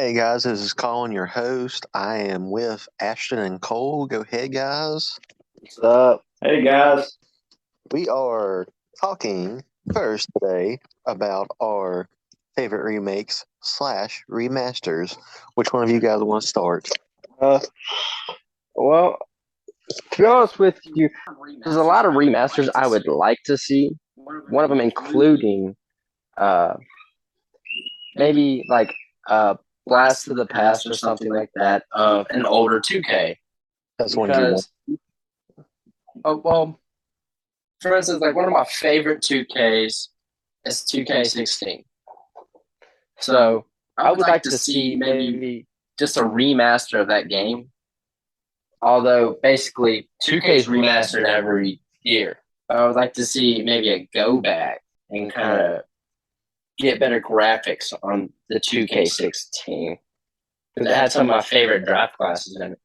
Hey guys, this is Colin, your host. I am with Ashton and Cole. Go ahead, guys. What's up? Hey guys, We are talking first today about our favorite remakes slash remasters. Which one of you guys want to start? Uh, well, to be honest with you, there's a lot of remasters I would like to see. One of them including uh, maybe like Blast to the Past or something like that of an older 2K. That's one you want. Because, well, for instance, like one of my favorite 2Ks is 2K16. So I would like to see maybe just a remaster of that game. Although basically 2K is remastered every year. I would like to see maybe a go back and kind of get better graphics on the 2K16 because it had some of my favorite draft classes in it.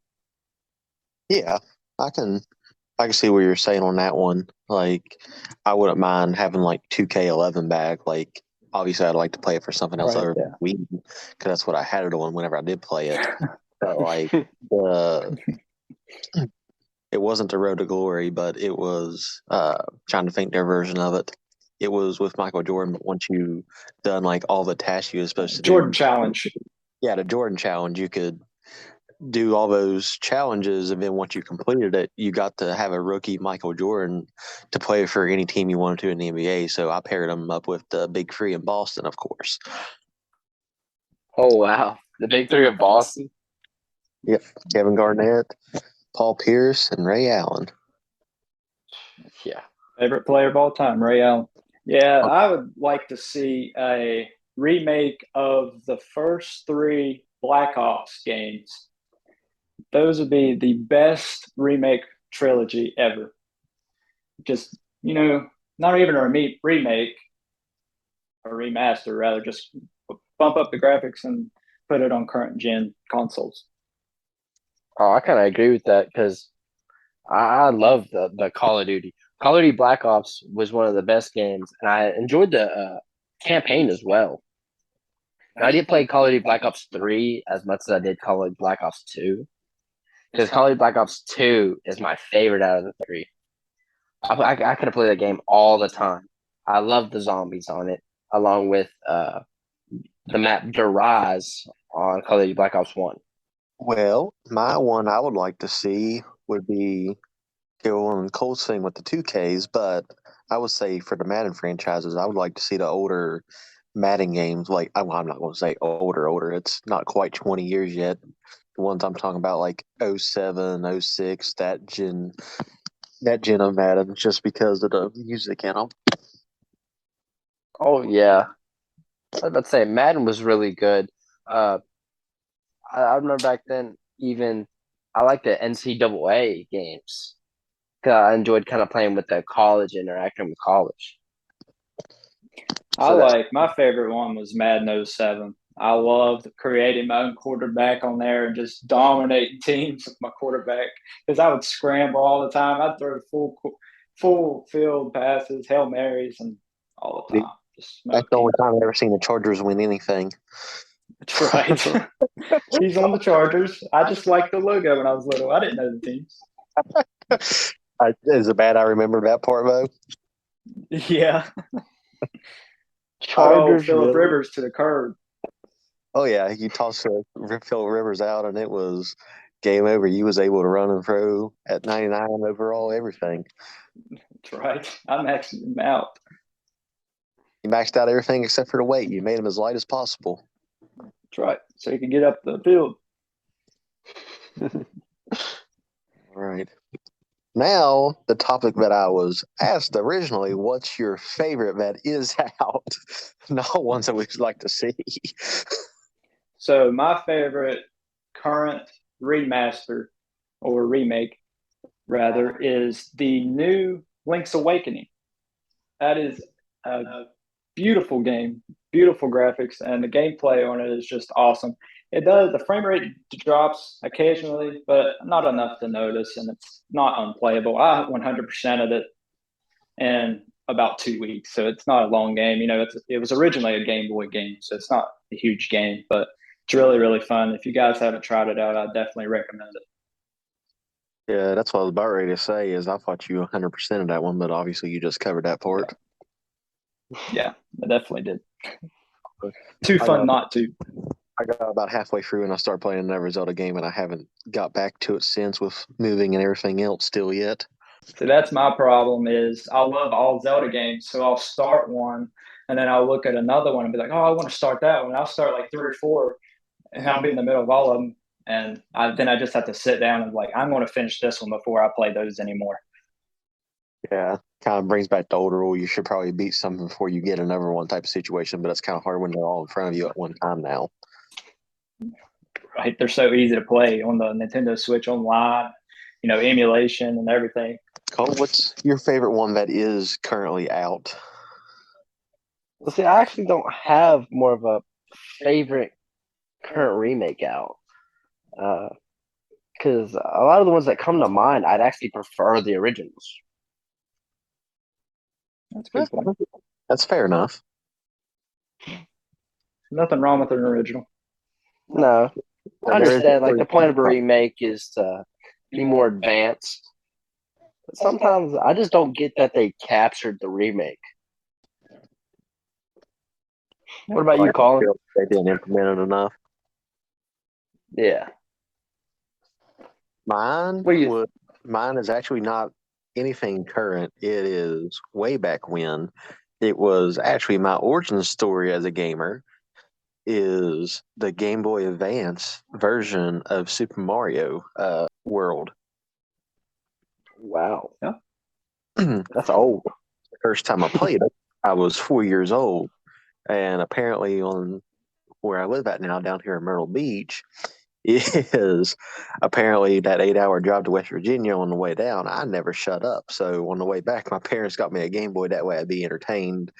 Yeah, I can I can see what you're saying on that one. Like, I wouldn't mind having like 2K11 back. Like, obviously, I'd like to play it for something else Right, other than yeah. Wii, because that's what I had it on whenever I did play it. But like, the it wasn't the Road to Glory, but it was trying to think their version of it. It was with Michael Jordan, but once you done like all the tasks you were supposed to Jordan do, Challenge. yeah, the Jordan challenge, you could do all those challenges, and then once you completed it, you got to have a rookie Michael Jordan to play for any team you wanted to in the NBA. So I paired him up with the Big Three in Boston, of course. Oh wow, the big three of Boston. Yep, Kevin Garnett, Paul Pierce, and Ray Allen. Yeah, Favorite player of all time, Ray Allen. Yeah, I would like to see a remake of the first three Black Ops games. Those would be the best remake trilogy ever. Just, not even a remake, a remaster, rather, just bump up the graphics and put it on current gen consoles. oh, I kind of agree with that because I love the Call of Duty. Call of Duty Black Ops was one of the best games, and I enjoyed the campaign as well. And I didn't play Call of Duty Black Ops 3 as much as I did Call of Duty Black Ops 2 because Call of Duty Black Ops 2 is my favorite out of the three. I could have played that game all the time. I love the zombies on it, along with the map Duraz on Call of Duty Black Ops 1. Well, my one I would like to see would be go on Cole's thing with the 2Ks, but I would say for the Madden franchises, I would like to see the older Madden games. Like, I'm not going to say older. It's not quite 20 years yet. The ones I'm talking about, like '07, '06, that gen of Madden, just because of the music in them. Oh yeah, I was about to say Madden was really good. Uh, I remember back then even I liked the NCAA games. 'Cause I enjoyed kind of playing with the college, interacting with college. I So that like my favorite one was Madden '07. I loved creating my own quarterback on there and just dominating teams with my quarterback because I would scramble all the time. I'd throw full field passes, Hail Marys, and all the time. Just That's smoke the only teams. time I've ever seen the Chargers win anything. That's right. He's on the Chargers. I just liked the logo when I was little. I didn't know the teams. Is it bad I remember that part, though? Yeah. I rolled Chargers Philip really. Rivers to the curb. Oh, yeah, you tossed Phil Rivers out, and it was game over. You was able to run and throw at 99 overall, everything. That's right. I maxed him out. You maxed out everything except for the weight. You made him as light as possible. That's right. So he could get up the field. All right. Now, the topic that I was asked originally, what's your favorite that is out? Not ones that we'd like to see. So my favorite current remaster or remake rather is the new Link's Awakening. That is a beautiful game, beautiful graphics, and the gameplay on it is just awesome. It does the frame rate drops occasionally, but not enough to notice, and it's not unplayable. I 100% of it in about 2 weeks, so it's not a long game. It was originally a Game Boy game, so it's not a huge game, but It's really, really fun. If you guys haven't tried it out, I definitely recommend it. Yeah, that's what I was about ready to say. Is I thought you 100% of that one, but obviously you just covered that part. Yeah, I definitely did. Too I fun got not to. I got about halfway through and I started playing another Zelda game, and I haven't got back to it since with moving and everything else still yet. So that's my problem is I love all Zelda games. So I'll start one and then I'll look at another one and be like, oh, I want to start that one. I'll start like three or four and I'll be in the middle of all of them. And then I just have to sit down and like, I'm going to finish this one before I play those anymore. Yeah, kind of brings back the older rule. You should probably beat something before you get another one type of situation, but it's kind of hard when they're all in front of you at one time now. Right? They're so easy to play on the Nintendo Switch online, emulation and everything. Cole, what's your favorite one that is currently out? Well, see, I actually don't have more of a favorite current remake out. Because a lot of the ones that come to mind, I'd actually prefer the originals. That's a good point. That's fair enough. Nothing wrong with an original. No, I There is- understand. Like the point of a remake is to be more advanced. But sometimes I just don't get that they captured the remake. What about you, like, Colin? they didn't implement it enough. Yeah. Mine What do you? would mine is actually not anything current. It is way back when. It was actually my origin story as a gamer is the Game Boy Advance version of Super Mario World. Wow, The that's old. first time I played it, I was 4 years old, and apparently on where I live at now, down here in Myrtle Beach, is apparently that 8 hour drive to West Virginia on the way down. I never shut up. So on the way back, my parents got me a Game Boy. That way I'd be entertained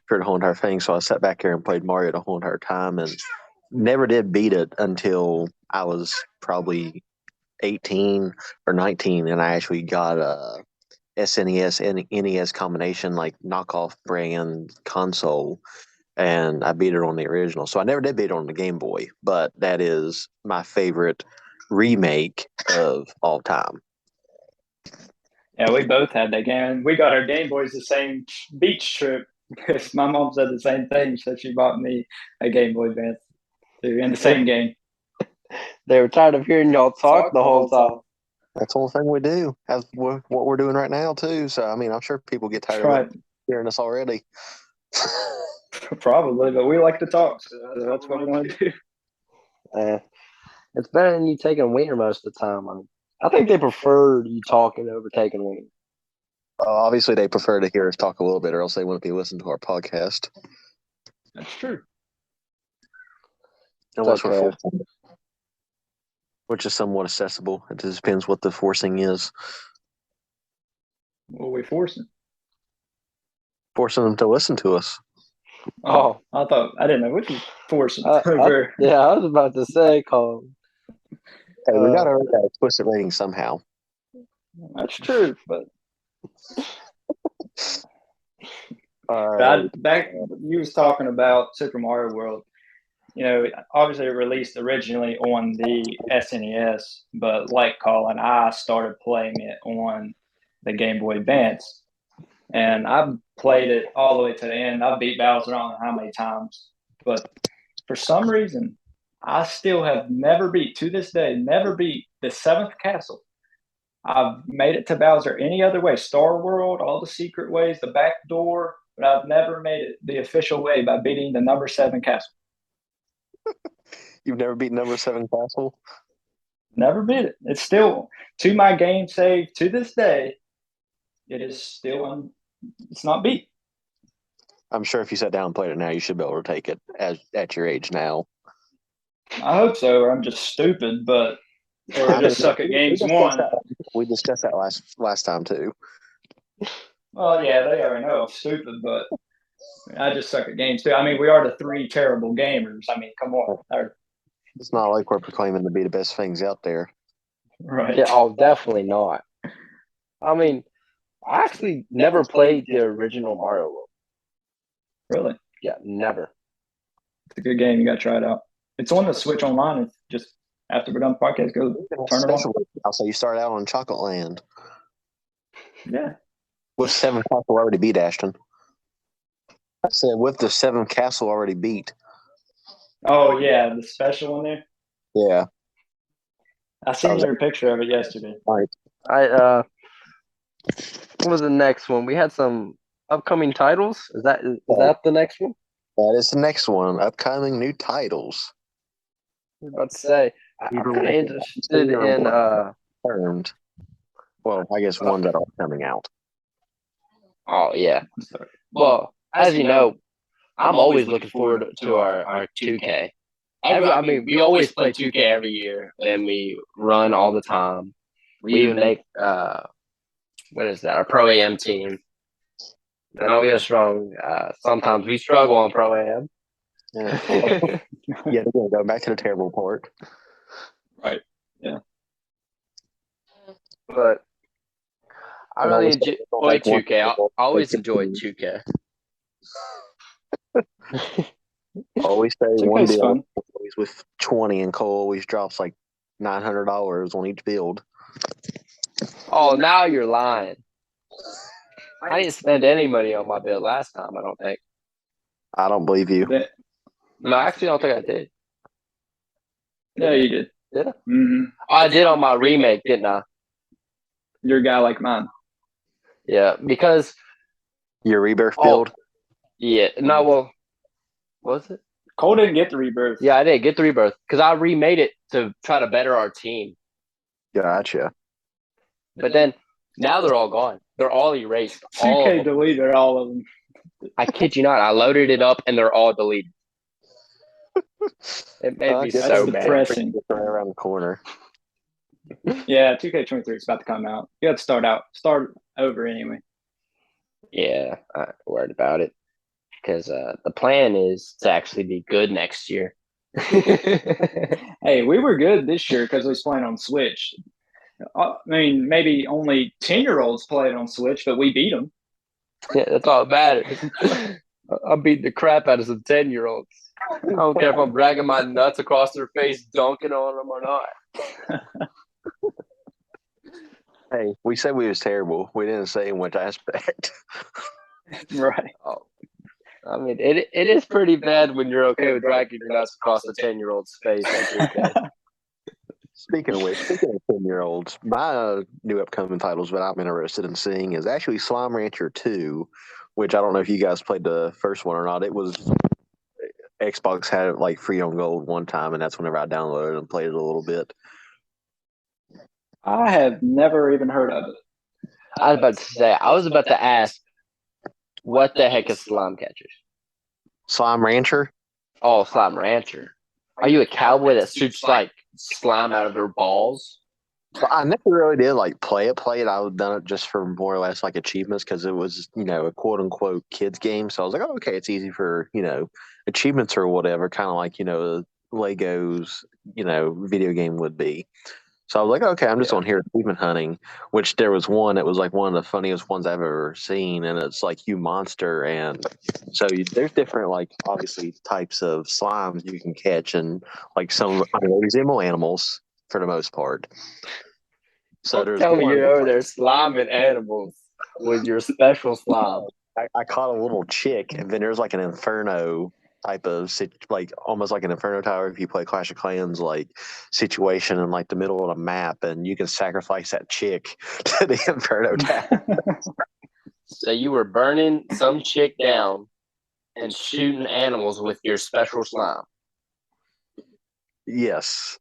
for the whole entire thing. So I sat back here and played Mario the whole entire time and never did beat it until I was probably 18 or 19. And I actually got a SNES and NES combination, like knockoff brand console, and I beat it on the original. So I never did beat it on the Game Boy, but that is my favorite remake of all time. Yeah, we both had that game. We got our Game Boys the same beach trip because my mom said the same thing. So she bought me a Game Boy Advance too, in the same game. They were tired of hearing y'all talk the whole time. That's the whole thing we do. That's what we're doing right now too. So I mean, I'm sure people get tired Right. of hearing us already. Probably, but we like to talk, so that's what we want to do. It's better than you taking wiener most of the time. I think they prefer you talking over taking wiener. Obviously, they prefer to hear us talk a little bit, or else they wouldn't be listening to our podcast. That's true. Unless Okay. we're forcing, which is somewhat accessible. It just depends what the forcing is. What are we forcing? Forcing them to listen to us. Oh, I didn't know what you forcing. I was about to say, Colin. Hey, we got to earn that explicit rating somehow. That's true, but Uh, back you was talking about Super Mario World. Obviously it released originally on the SNES, but like Colin, I started playing it on the Game Boy Advance, and I've played it all the way to the end. I've beat Bowser, I don't know how many times, but for some reason, I still have to this day, never beat the seventh castle. I've made it to Bowser any other way, Star World, all the secret ways, the back door, but I've never made it the official way by beating the number 7 castle. You've never beaten number 7 castle? Never beat it. It's still, to my game save to this day, it is still it's not beat. I'm sure if you sat down and played it now, you should be able to take it at your age now. I hope so, or I'm just stupid, or just suck at games one. We discussed that last time too. Well, yeah, they already know I'm stupid, but I just suck at games too. I mean, we are the 3 terrible gamers. I mean, come on. It's not like we're proclaiming to be the best things out there. Right. Yeah, oh, definitely not. I mean, I actually never played the original Mario World. Really? Yeah, never. It's a good game. You got to try it out. It's on the Switch Online. It's just after we're done the podcast, go turn it on. Special. I'll say you start out on Chocolate Land. Yeah. With 7 castle already beat, Ashton. I said with the 7 castle already beat. Oh yeah, the special one there. Yeah. I seen your picture of it yesterday. Right. What was the next one? We had some upcoming titles. Is that the next one? That is the next one. Upcoming new titles. I was about to say I'm kind of interested in termed. Well, I guess ones that are coming out. Oh yeah. Well, as you know, I'm always looking forward to our 2K. I mean, we always play 2K every year, and we run all the time. We even make what is that? Our Pro AM team. I know we are strong. Sometimes we struggle on Pro AM. Yeah, they're gonna go back to the terrible part. Right. Yeah. But I really enjoy 2K. I always enjoyed 2K. Always say 2K's one build fun. always with 20, and Cole always drops like $900 on each build. Oh, now you're lying. I didn't spend any money on my build last time, I don't think. I don't believe you. No, actually, I don't think I did. Yeah, you did. Did I? Mm-hmm. I did on my remake, didn't I? You're a guy like mine. Yeah, because Your rebirth build? Yeah, no, well, was it? Cole didn't get the rebirth. Yeah, I did get the rebirth because I remade it to try to better our team. Gotcha. But then now they're all gone. They're all erased. 2K deleted all of them. I kid you not. I loaded it up and they're all deleted. It made me so mad. Depressing. Right around the corner. Yeah, 2K23 is about to come out. You have to start over anyway. Yeah, I'm worried about it because the plan is to actually be good next year. Hey, we were good this year because we was playing on Switch. I mean, maybe only 10-year-olds play it on Switch, but we beat them. Yeah, that's all that matters. I beat the crap out of some 10-year-olds. I don't care if I'm dragging my nuts across their face, dunking on them or not. Hey, we said we was terrible. We didn't say in which aspect. Right. Oh, I mean, it is pretty bad when you're okay with dragging your nuts across a 10-year-old's face. Speaking of 10-year-olds, my new upcoming titles that I'm interested in seeing is actually Slime Rancher 2, which I don't know if you guys played the first one or not. It was Xbox had it like free on gold one time, and that's whenever I downloaded and played it a little bit. I have never even heard of it. I was about to ask, what the heck is Slime Catchers? Slime Rancher? Oh, Slime Rancher. Are you a cowboy that shoots like slime out of their balls? So I never really did like play it. I've done it just for more or less like achievements because it was, a quote unquote kids game. So I was like, oh, okay, it's easy for, achievements or whatever, kind of like, Legos, video game would be. So I was like, okay, I'm just on here achievement hunting, which there was one that was like one of the funniest ones I've ever seen. And it's like you monster. And so there's different, like, obviously types of slimes you can catch and like some resemble animals for the most part. So there's tell me you're over there sliming animals with your special slime. I caught a little chick, and then there's like an inferno type of like almost like an inferno tower if you play Clash of Clans like situation in like the middle of the map, and you can sacrifice that chick to the inferno tower. So you were burning some chick down and shooting animals with your special slime. Yes.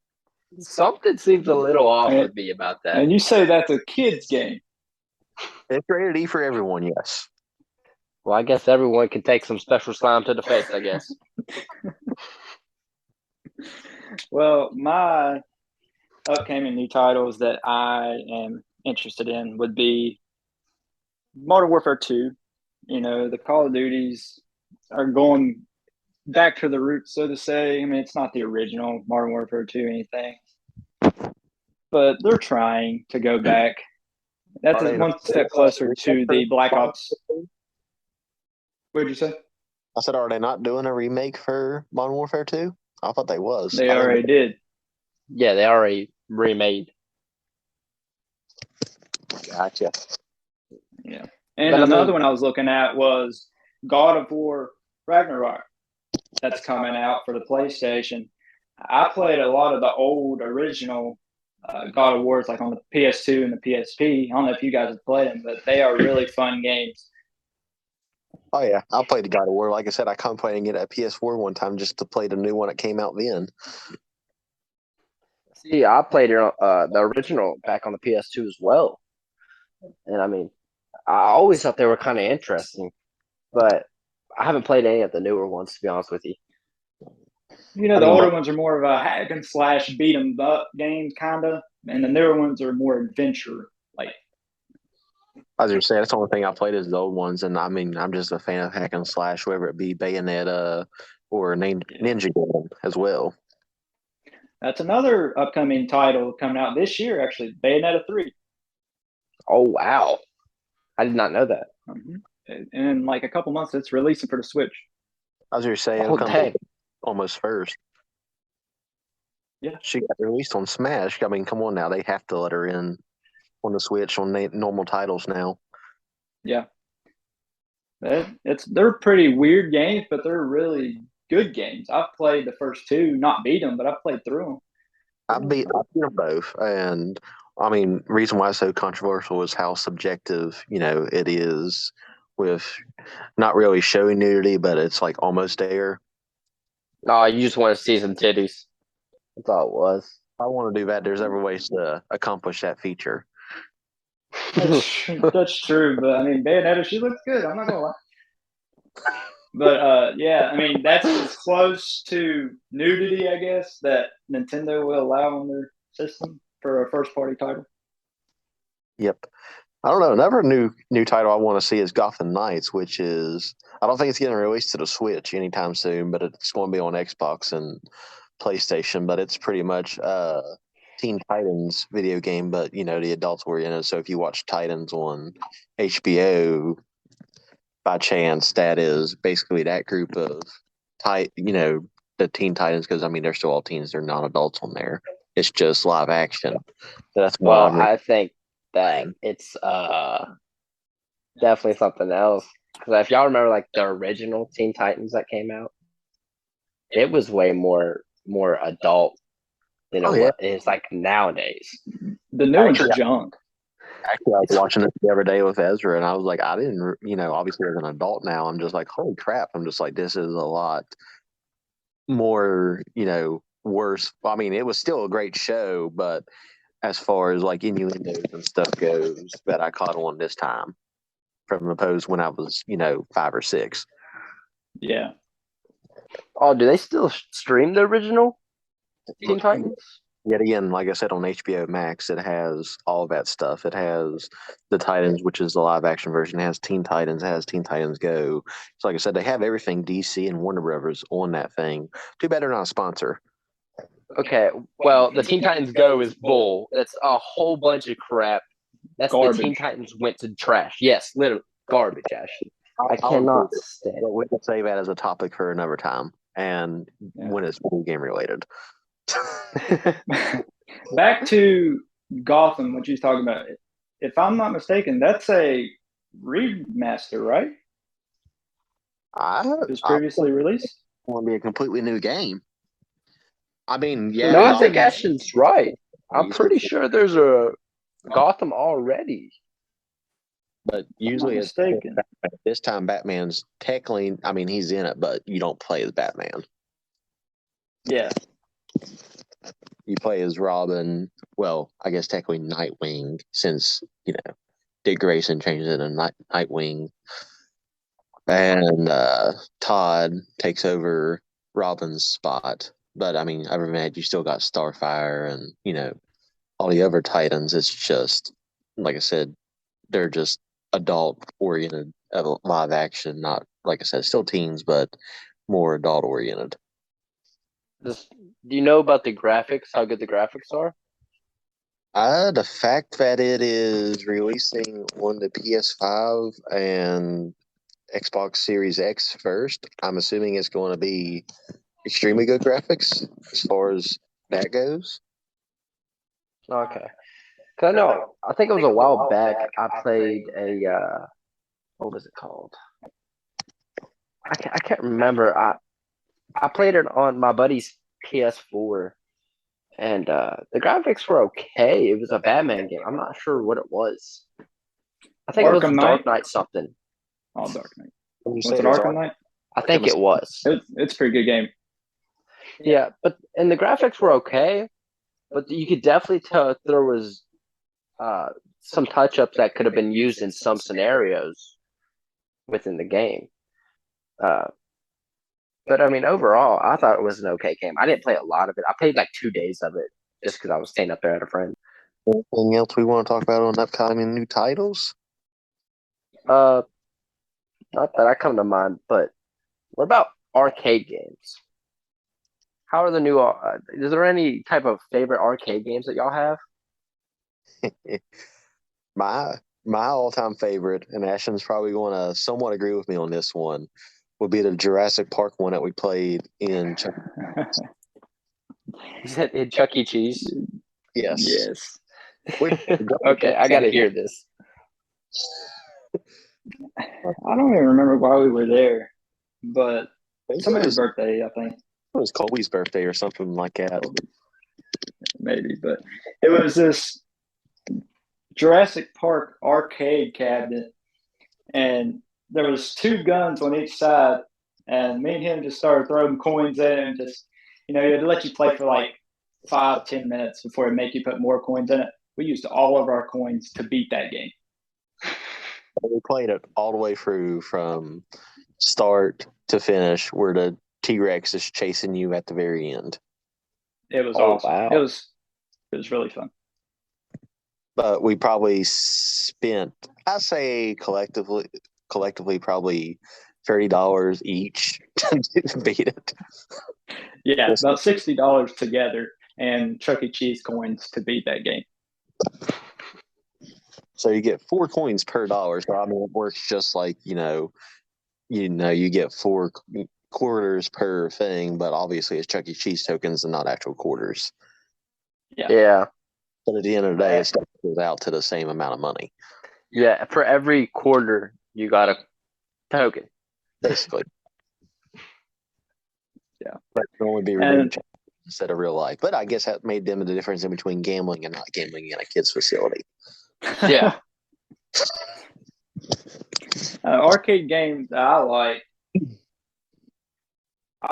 Something seems a little off with me about that. And you say that's a kid's game. It's rated E for everyone, yes. Well, I guess everyone can take some special slime to the face, I guess. Well, my upcoming new titles that I am interested in would be Modern Warfare 2. The Call of Duties are going back to the roots, so to say. I mean, it's not the original Modern Warfare 2 anything, but they're trying to go back. That's one step closer to the Black Ops. What did you say? I said, are they not doing a remake for Modern Warfare 2? I thought they was. They I didn't. already did. Yeah, they already remade. Gotcha. Yeah. And But I another mean, one I was looking at was God of War Ragnarok that's coming out for the PlayStation. I played a lot of the old original God of Wars, like on the PS2 and the PSP. I don't know if you guys have played them, but they are really fun games. Oh yeah, I played the God of War. Like I said, I contemplated getting a PS4 one time just to play the new one that came out then. see, I played the original back on the PS2 as well, and I mean, I always thought they were kind of interesting, but I haven't played any of the newer ones to be honest with you. You know, I the mean, older ones are more of a hack and slash beat 'em up game, kind of, and the newer ones are more adventure. Like, as you say, that's the only thing I played is the old ones, and I mean, I'm just a fan of hack and slash, whether it be Bayonetta or Ninja Gaiden as well. that's another upcoming title coming out this year, actually, Bayonetta 3. Oh wow, I did not know that. Mm-hmm. And in like a couple months, it's releasing for the Switch. As you say, it'll Oh come dang, almost first. Yeah. She got released on Smash. I mean, come on now, they have to let her in on the Switch on normal titles now. Yeah. They're pretty weird games, but they're really good games. I've played the first two, not beat them, but I've played through I beat them both, and I mean, reason why it's so controversial is how subjective it is with not really showing nudity, but it's like almost there. no, you just want to see some titties. That's all it was. If I want to do that, there's other ways to accomplish that feature. them. That's true, but I mean, Bayonetta, she looks good. I'm not gonna lie. But yeah, I mean, that's as close to nudity, I guess, that Nintendo will allow on their system for a first party title. Yep. I don't know. Another new title I want to see is Gotham Knights, which is I don't think it's getting released to the Switch anytime soon, but it's going to be on Xbox and PlayStation. But it's pretty much Teen Titans video game, but the adults were in it. So if you watch Titans on HBO by chance, that is basically that group of the Teen Titans, because I mean they're still all teens, they're not adults on there. It's just live action. So that's why Well, I'm I think that playing. it's definitely something else. Because if y'all remember, like the original Teen Titans that came out, it was way more adult than Oh it yeah. was. It's like nowadays. The new ones are Actually, junk. Actually, I was watching it the other day with Ezra, and I was like, I didn't, obviously as an adult now, I'm just like, holy crap! I'm just like, this is a lot more, worse. I mean, it was still a great show, but as far as like innuendos and stuff goes, that I caught on this time from opposed when I was, 5 or 6. Yeah. Oh, do they still stream the original Teen Titans? Yet again, like I said, on HBO Max, it has all that stuff. It has the Titans, which is the live action version. It has Teen Titans. It has Teen Titans Go. So, like I said, they have everything DC and Warner Brothers on that thing. Too bad they're not a sponsor. Okay, well, the Teen Titans Go is bull. That's a whole bunch of crap. That's Garbage. the Teen Titans went to trash. Yes, literally garbage. Actually, I I'll cannot agree. stand But it. we can save that as a topic for another time, and when it's video game related. Back to Gotham, what you was talking about. If I'm not mistaken, that's a remaster, right? It was I previously released. want to be a completely new game. I mean, So yeah, No, I Gotham- think Ashton's right. I'm pretty sure there's a Gotham already. but If I'm not usually it's mistaken. this time Batman's technically, I mean, he's in it, but you don't play as Batman. Yeah. You play as Robin. Well, I guess technically Nightwing, since Dick Grayson changed it to Nightwing, and Todd takes over Robin's spot. But I mean, other than that, you still got Starfire and all the other Titans. It's just like I said, they're just adult oriented live action, not like I said, still teens, but more adult oriented. Do you know about the graphics? How good the graphics are? The fact that it is releasing on the PS5 and Xbox Series X first, I'm assuming it's going to be extremely good graphics as far as that goes. Okay. Cause I know, I think it was a while back. I played what was it called? I can't remember. I played it on my buddy's PS4, and the graphics were okay. It was a Batman game. I'm not sure what it was. I think it was Arkham Dark Knight. Knight something. Oh, Dark Knight. When you Was say it it was Arkham Knight? I think it was. It's a pretty good game. Yeah, and the graphics were okay, but you could definitely tell there was some touch ups that could have been used in some scenarios within the game. But I mean, overall, I thought it was an okay game. I didn't play a lot of it. I played like 2 days of it just because I was staying up there at a friend. anything else we want to talk about on upcoming new titles? Not that I come to mind, but what about arcade games? How are the new? Is there any type of favorite arcade games that y'all have? my my all time favorite, and Ashton's probably going to somewhat agree with me on this one, would be the Jurassic Park one that we played in. Is that in Chuck E. Cheese? Yes. Yes. Okay, I got to hear this. I don't even remember why we were there, but It somebody's birthday, I think, was Colby's birthday or something like that. maybe. But it was this Jurassic Park arcade cabinet, and there was two guns on each side, and me and him just started throwing coins in, and just it'd let you play for like 5-10 minutes before it make you put more coins in it. We used all of our coins to beat that game. We played it all the way through from start to finish, where the T-Rex is chasing you at the very end. It was Oh, awesome. wow. It was really fun. But we probably spent, I say collectively probably $30 each to beat it. Yeah, about $60 together and Chuck E. Cheese coins to beat that game. So you get 4 coins per dollar. So I mean, it works just like you get 4 quarters per thing, but obviously it's Chuck E. Cheese tokens and not actual quarters. Yeah. But at the end of the day, it still goes out to the same amount of money. Yeah, for every quarter, you got a token. Basically. Yeah. But it can only be redeemed instead of real life. But I guess that made them the difference in between gambling and not gambling in a kid's facility. Yeah. Arcade games that I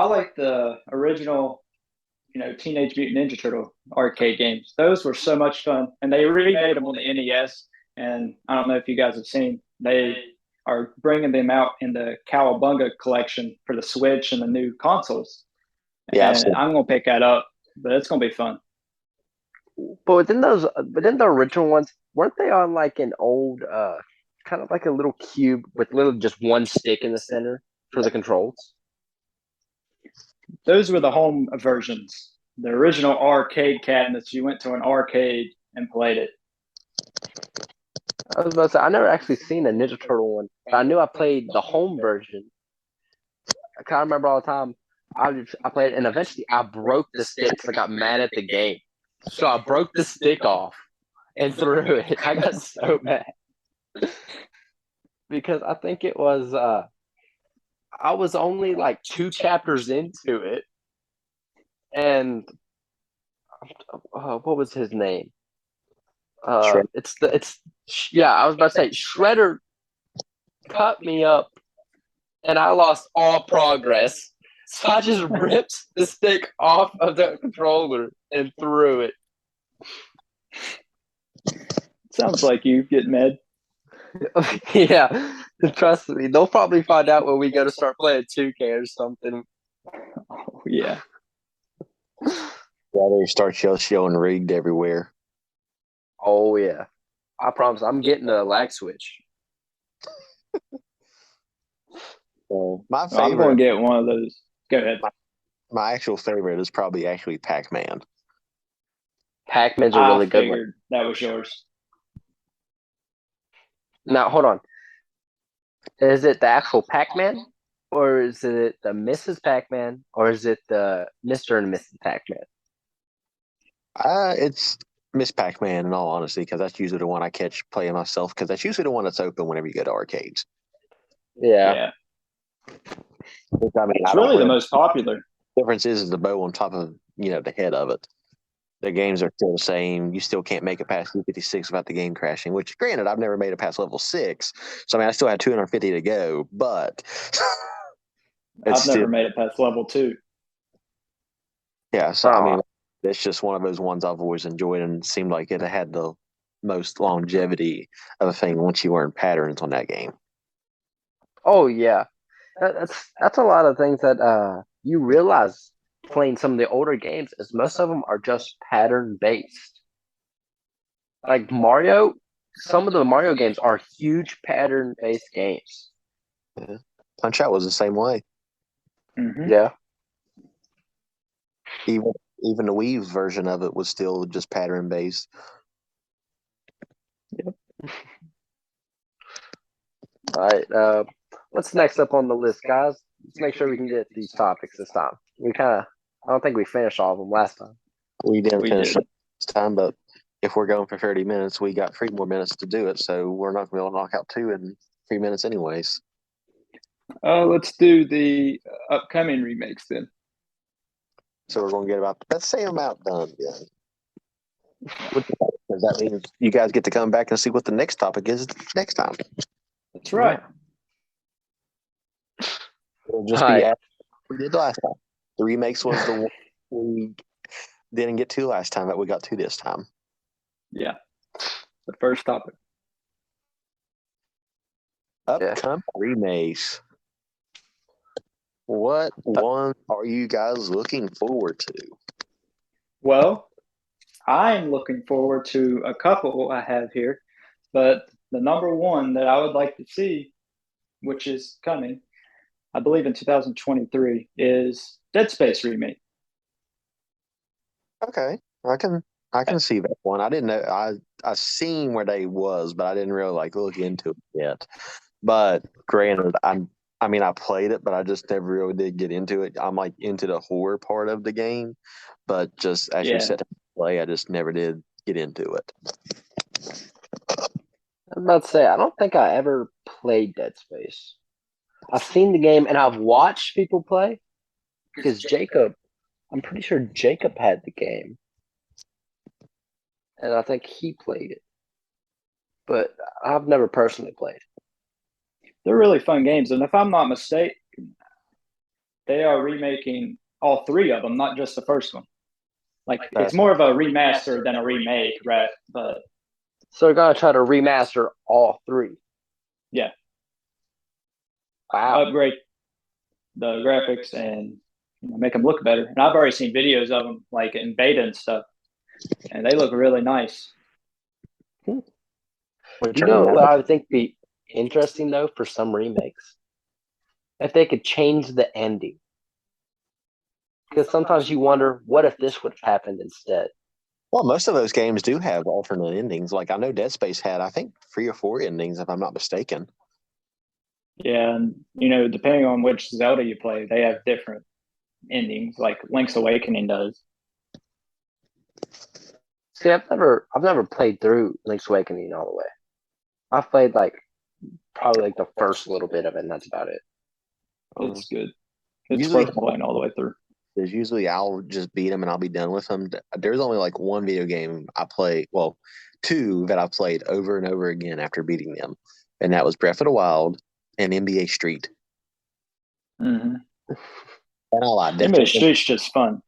like the original, Teenage Mutant Ninja Turtle arcade games. Those were so much fun, and they remade them on the NES. And I don't know if you guys have seen, they are bringing them out in the Cowabunga collection for the Switch and the new consoles. Yeah, and I'm gonna pick that up, but it's gonna be fun. But within the original ones, weren't they on like an old, kind of like a little cube with literally just one stick in the center for the controls? Those were the home versions. The original arcade cabinets, you went to an arcade and played it. I was about to say, I never actually seen a Ninja Turtle one, but I knew I played the home version. I can't remember all the time. I played it, and eventually I broke the stick because I got mad at the game. So I broke the stick off and threw it. I got so mad because I think it was I was only like 2 chapters into it, and what was his name? I was about to say Shredder cut me up, and I lost all progress. So I just ripped the stick off of the controller and threw it. Sounds like you getting mad. Yeah, trust me. They'll probably find out when we go to start playing 2K or something. Oh, yeah. they start showing rigged everywhere. Oh, yeah. I promise I'm getting a lag switch. So my I'm favorite, going to get one of those. Go ahead. my actual favorite is probably actually Pac-Man. Pac-Man's a really good one. That was yours. Now, hold on. Is it the actual Pac-Man? Or is it the Mrs. Pac-Man, or is it the Mr. and Mrs. Pac-Man? It's Miss Pac-Man in all honesty, because that's usually the one I catch playing myself. Because that's usually the one that's open whenever you go to arcades. Yeah. Yeah, Which, I mean, it's I don't really the really. most popular. Difference is the bow on top of the head of it. The games are still the same. You still can't make it past 256 without the game crashing. Which, granted, I've never made it past level 6, so I mean, I still have 250 to go. But it's I've still, never made it past level 2. yeah. So I Oh, mean, it's just one of those ones I've always enjoyed, and it seemed like it had the most longevity of a thing once you learn patterns on that game. oh yeah. That's a lot of things that you realize playing some of the older games is most of them are just pattern based. Like Mario, some of the Mario games are huge pattern based games. Yeah. Punch Out was the same way. Mm-hmm. Yeah. Even even the Weave's version of it was still just pattern based. Yep. All right. What's next up on the list, guys? Let's make sure we can get these topics this time. I don't think we finished all of them last time. We didn't We finish did. this time, but if we're going for 30 minutes, we got 3 more minutes to do it. So we're not going to be able to knock out two in 3 minutes, anyways. Let's do the upcoming remakes then. So we're going to get about the same amount done then. Because that means you guys get to come back and see what the next topic is next time. That's right. It'll just All be right. as we did last time. The remakes was the one we didn't get to last time that we got to this time. Yeah. The first topic. Upcoming remakes. What one are you guys looking forward to? Well, I'm looking forward to a couple I have here, but the number one that I would like to see, which is coming, I believe in 2023, is Dead Space remake. Okay, I can see that one. I didn't know I seen where they was, but I didn't really like look into it yet. But granted, I mean I played it, but I just never really did get into it. I'm like into the horror part of the game, but just actually Yeah, sit down and play, I just never did get into it. I'm about to say I don't think I ever played Dead Space. I've seen the game and I've watched people play because I'm pretty sure Jacob had the game, and I think he played it, but I've never personally played. they're really fun games, and if I'm not mistaken, they are remaking all three of them, not just the first one. Like it's That's more of a remaster than a remake, right? But So they're gonna try to remaster all three. yeah, Wow. upgrade the graphics and make them look better. And I've already seen videos of them like in beta and stuff, and they look really nice. which You I mean know that, what I would think be interesting though for some remakes? If they could change the ending. Because sometimes you wonder, what if this would have happened instead? well, most of those games do have alternate endings. Like I know Dead Space had, I think, 3 or 4 endings, if I'm not mistaken. Yeah, and depending on which Zelda you play, they have different endings, like Link's Awakening does. See, I've never played through Link's Awakening all the way. I've played like probably like the first little bit of it, and that's about it. It's good. It's Usually, worth playing all the way through. is usually I'll just beat them and I'll be done with them. There's only like one video game I play, well, two that I've played over and over again after beating them, and that was Breath of the Wild and NBA Street. Mm-hmm. And I lied, NBA definitely. Street's just fun.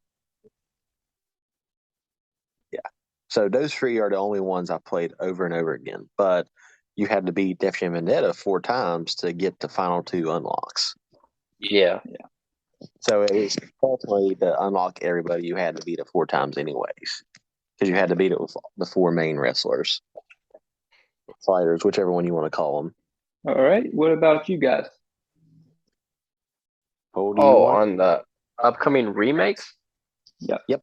Yeah. So those three are the only ones I played over and over again. But you had to beat Def Jam Vendetta 4 times to get the final two unlocks. Yeah. So it was definitely to unlock everybody, you had to beat it 4 times anyways, because you had to beat it with the 4 main wrestlers, fighters, whichever one you want to call them. All right. What about you guys? Who do you Oh, want? on the upcoming remakes? Yep. Yep.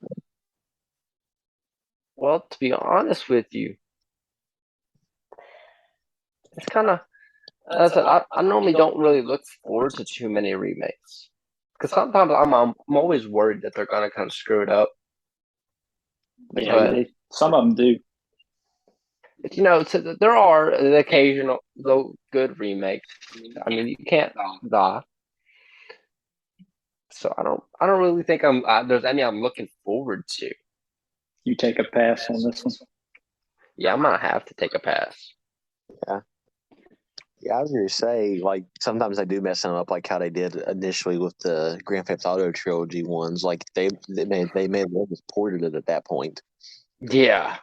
Well, to be honest with you, it's kind of I normally don't really look forward to too many remakes because sometimes I'm always worried that they're gonna kind of screw it up. Yeah, But some of them do. there are the occasional though good remakes. I mean, you can't die. So I don't really think there's any I'm looking forward to. You take a pass on this one. Yeah, I'm gonna have to take a pass. Yeah. Yeah, I was going to say, like, sometimes they do mess them up, like how they did initially with the Grand Theft Auto trilogy ones. Like, they just ported it at that point. Yeah,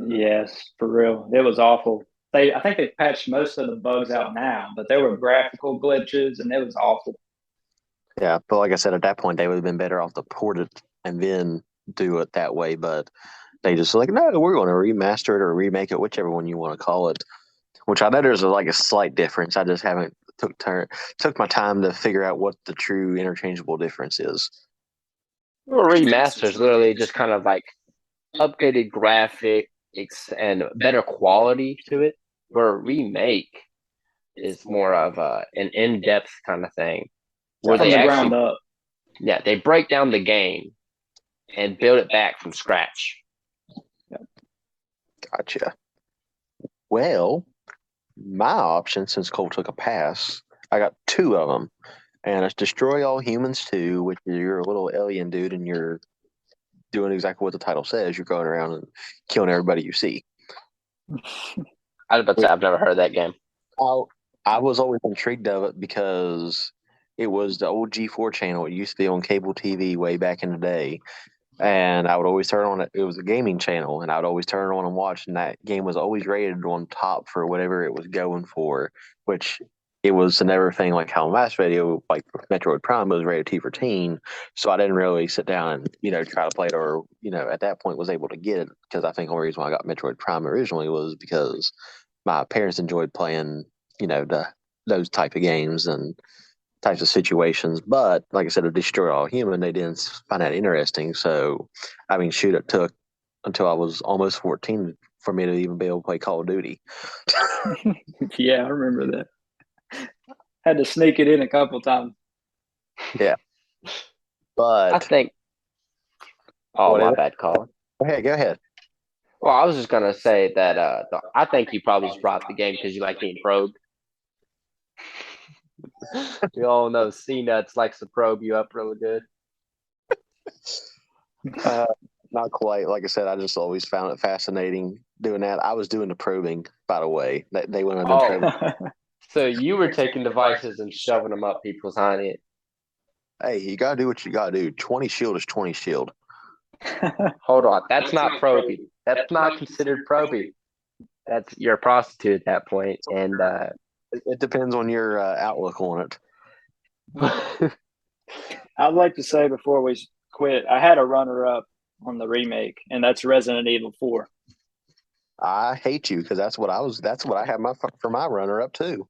Yes, for real. It was awful. I think they patched most of the bugs out now, but there were graphical glitches and it was awful. Yeah, but like I said, at that point, they would have been better off to port it and then do it that way. But they just like, no, we're going to remaster it or remake it, whichever one you want to call it. Which I know there's like a slight difference. I just haven't took my time to figure out what the true interchangeable difference is. well, remasters literally just kind of like updated graphics and better quality to it. Where a remake is more of an in-depth kind of thing, where From they the actually, ground up. yeah, they break down the game and build it back from scratch. Gotcha. Well, my option, since Cole took a pass, I got two of them, and it's Destroy All Humans 2, which is you're a little alien dude and you're doing exactly what the title says. You're going around and killing everybody you see. I was about to say I've never heard of that game. I was always intrigued of it because it was the old G4 channel. It used to be on cable TV way back in the day. And I would always turn on it. It was a gaming channel, and I would always turn it on and watch. And that game was always rated on top for whatever it was going for, which it was another thing like how last video, like Metroid Prime, was rated T for teen. So I didn't really sit down and try to play it, or at that point was able to get it because I think the only reason why I got Metroid Prime originally was because my parents enjoyed playing those type of games and types of situations. But like I said, to destroy all human, they didn't find that interesting. So, I mean, shoot, it took until I was almost 14 for me to even be able to play Call of Duty. Yeah, I remember that. Had to sneak it in a couple times. Yeah. I But think. Oh, what my is it? bad, Colin. Go ahead. Well, I was just gonna say that I think you probably just brought the game because you like being probed. We all know C-Nuts likes to probe you up really good. Uh, Not quite. Like I said, I just always found it fascinating doing that. I was doing the probing, by the way. They went under Oh, probing. so you were taking devices and shoving them up people's hind. Hey, you gotta do what you gotta do. 20 shield is 20 shield. Hold on, that's not probing. That's not considered probing. That's you're a prostitute at that point, and It depends on your outlook on it. I'd like to say before we quit, I had a runner up on the remake, and that's Resident Evil 4. I hate you because that's what I was. That's what I had for my runner up too.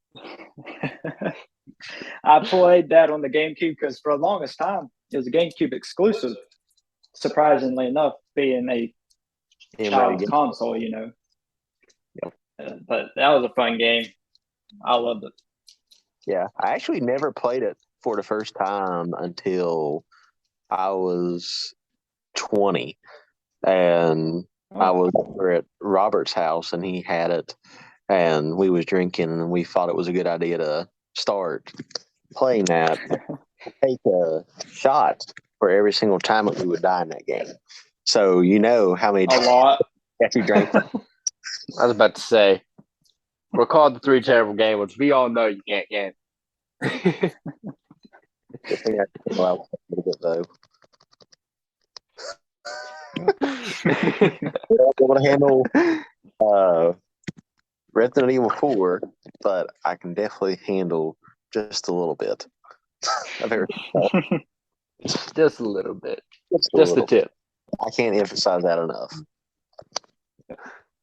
I played that on the GameCube because for the longest time it was a GameCube exclusive. Surprisingly enough, being a child's console, Yep. But that was a fun game. I loved it. Yeah, I actually never played it for the first time until I was 20, and I was over at Robert's house, and he had it, and we was drinking, and we thought it was a good idea to start playing that. Take a shot for every single time that we would die in that game. So you know how many A lot. that you drank. I was about to say, we're called the Three Terrible Gamers. We all know you can't game. The thing I came out a little bit though. I'm able to handle Resident Evil 4, but I can definitely handle just a little bit of everything. Just a little bit. Just the tip. I can't emphasize that enough.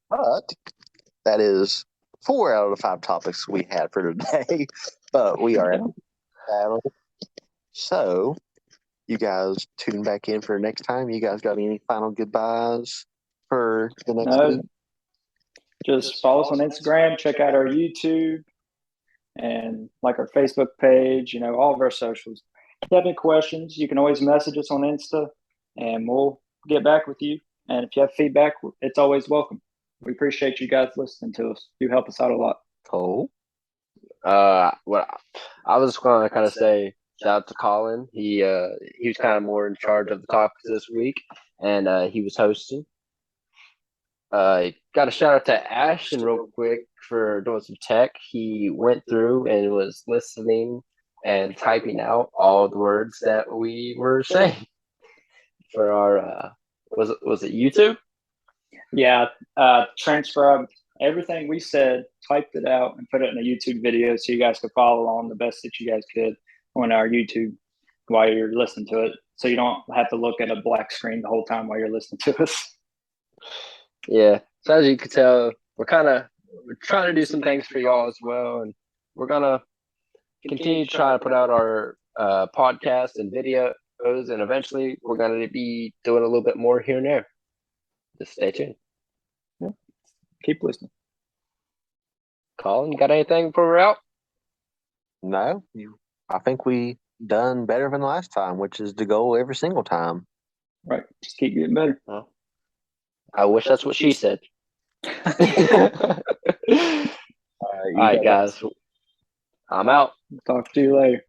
But that is 4 out of the 5 topics we had for today. But we are at battle. So you guys tune back in for next time. You guys got any final goodbyes for the next week? Just follow us on Instagram, check out our YouTube, and like our Facebook page, all of our socials. If you have any questions, you can always message us on Insta and we'll get back with you. And if you have feedback, it's always welcome. We appreciate you guys listening to us. You help us out a lot. Cool. What I was going to kind of say, shout out to Colin. He was kind of more in charge of the topics this week, and he was hosting. Got a shout out to Ashton real quick for doing some tech. He went through and was listening and typing out all the words that we were saying for our was it YouTube? Yeah, transcribed everything we said, typed it out, and put it in a YouTube video so you guys could follow along the best that you guys could on our YouTube while you're listening to it. So you don't have to look at a black screen the whole time while you're listening to us. Yeah. So as you can tell, we're trying to do some things for y'all as well, and we're gonna continue to try to put out our podcast and videos, and eventually we're gonna be doing a little bit more here and there. Just stay tuned. Yeah. Keep listening. Colin, got anything before we're out? No, I think we done better than last time, which is the goal every single time. Right. Just keep getting better. I wish that's what she said. All right, guys. I'm out. Talk to you later.